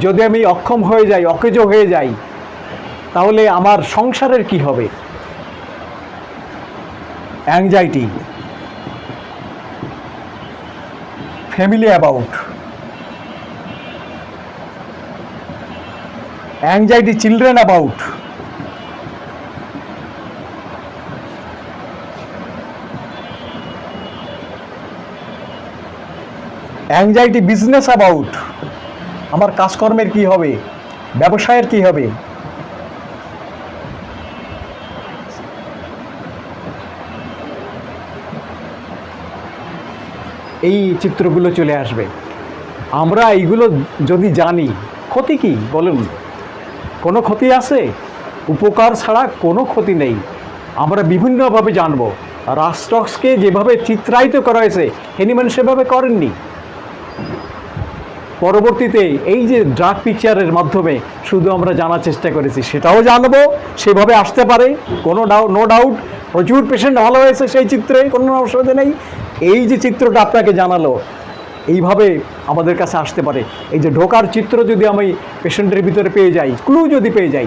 যদি আমি অক্ষম হয়ে যাই, অকেজ হয়ে যাই, তাহলে আমার সংসারের কি হবে? Anxiety, family about, anxiety children about, anxiety business about, আমার কাজকর্মের কি হবে, ব্যবসায়ের কি হবে। এই চিত্রগুলো চলে আসবে। আমরা এইগুলো যদি জানি, ক্ষতি কি বলুন? কোনো ক্ষতি আছে? উপকার ছাড়া কোনো ক্ষতি নেই। আমরা বিভিন্নভাবে জানব। রাস্টক্সকে যেভাবে চিত্রায়িত করা হয়েছে, হেনিম্যান সেভাবে করেননি। পরবর্তীতে এই যে ড্রাগ পিকচারের মাধ্যমে শুধু আমরা জানার চেষ্টা করেছি, সেটাও জানবো, সেভাবে আসতে পারে, কোনো নো ডাউট। প্রচুর পেশেন্ট ভালো হয়েছে সেই চিত্রে, কোনো অসুবিধা নেই। এই যে চিত্রটা আপনাকে জানালো, এইভাবে আমাদের কাছে আসতে পারে। এই যে ঢোকার চিত্র যদি আমি পেশেন্টের ভিতরে পেয়ে যাই, ক্লু যদি পেয়ে যাই,